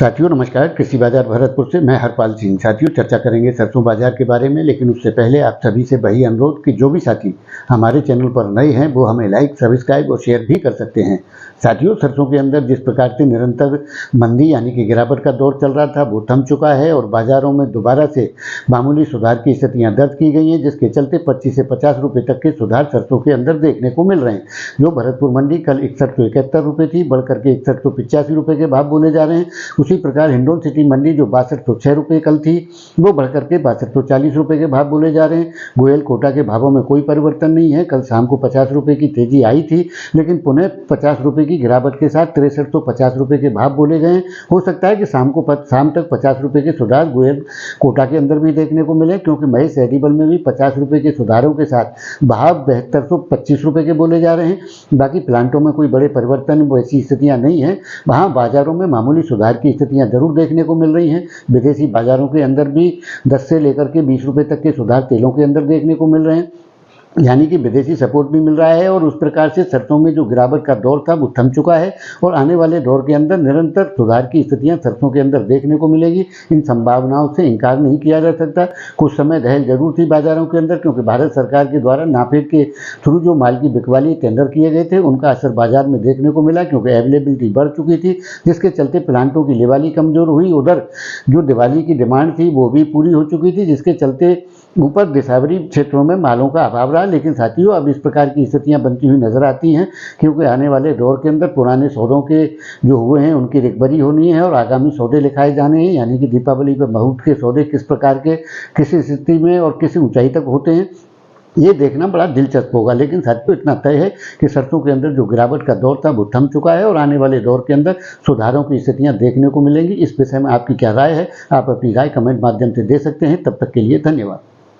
साथियों नमस्कार। कृषि बाजार भरतपुर से मैं हरपाल सिंह। साथियों चर्चा करेंगे सरसों बाजार के बारे में, लेकिन उससे पहले आप सभी से वही अनुरोध कि जो भी साथी हमारे चैनल पर नए हैं वो हमें लाइक, सब्सक्राइब और शेयर भी कर सकते हैं। साथियों सरसों के अंदर जिस प्रकार से निरंतर मंदी यानी कि गिरावट का दौर चल रहा था वो थम चुका है और बाजारों में दोबारा से मामूली सुधार की स्थितियां दर्ज की गई हैं, जिसके चलते 25 से 50 रुपये तक के सुधार सरसों के अंदर देखने को मिल रहे हैं। जो भरतपुर मंडी कल 6171 रुपये थी, बढ़कर के 6185 रुपये के भाव बोले जा रहे हैं। उसी प्रकार हिंडोन सिटी मंडी जो 6206 रुपये कल थी वो बढ़कर के 6240 रुपये के भाव बोले जा रहे हैं। गोयल कोटा के भावों में कोई परिवर्तन नहीं है। कल शाम को 50 रुपये की तेजी आई थी, लेकिन पुनः 50 रुपये की गिरावट के साथ 6350 रुपये के भाव बोले गए। हो सकता है कि शाम तक 50 रुपये के सुधार गोयल कोटा के अंदर भी देखने को मिले, क्योंकि महेश एडिबल में भी 50 रुपये के सुधारों के साथ भाव 7225 रुपये के बोले जा रहे हैं। बाकी प्लांटों में कोई बड़े परिवर्तन वैसी स्थितियां नहीं है। वहाँ बाजारों में मामूली सुधार की स्थितियां जरूर देखने को मिल रही हैं। विदेशी बाजारों के अंदर भी 10 से लेकर के 20 रुपये तक के सुधार तेलों के अंदर देखने को मिल रहे हैं, यानी कि विदेशी सपोर्ट भी मिल रहा है। और उस प्रकार से सरसों में जो गिरावट का दौर था वो थम चुका है और आने वाले दौर के अंदर निरंतर सुधार की स्थितियां सरसों के अंदर देखने को मिलेगी। इन संभावनाओं से इनकार नहीं किया जा सकता। कुछ समय दहल जरूर थी बाजारों के अंदर, क्योंकि भारत सरकार के द्वारा नाफेड के थ्रू जो माल की बिकवाली टेंडर किए गए थे उनका असर बाजार में देखने को मिला, क्योंकि अवेलेबिलिटी बढ़ चुकी थी, जिसके चलते प्लांटों की लेवाली कमजोर हुई। उधर जो दिवाली की डिमांड थी वो भी पूरी हो चुकी थी, जिसके चलते ऊपर देसावरी क्षेत्रों में मालों का अभाव रहा। लेकिन साथियों अब इस प्रकार की स्थितियां बनती हुई नजर आती हैं, क्योंकि आने वाले दौर के अंदर पुराने सौदों के जो हुए हैं उनकी रिकवरी होनी है और आगामी सौदे लिखाए जाने हैं, यानी कि दीपावली पर मुहूर्त के सौदे किस प्रकार के, किस स्थिति में और किस ऊंचाई तक होते हैं, ये देखना बड़ा दिलचस्प होगा। लेकिन साथियों इतना तय है कि सरसों के अंदर जो गिरावट का दौर था वो थम चुका है और आने वाले दौर के अंदर सुधारों की स्थितियां देखने को मिलेंगी। इस विषय में आपकी क्या राय है? आप अपनी राय कमेंट माध्यम से दे सकते हैं। तब तक के लिए धन्यवाद।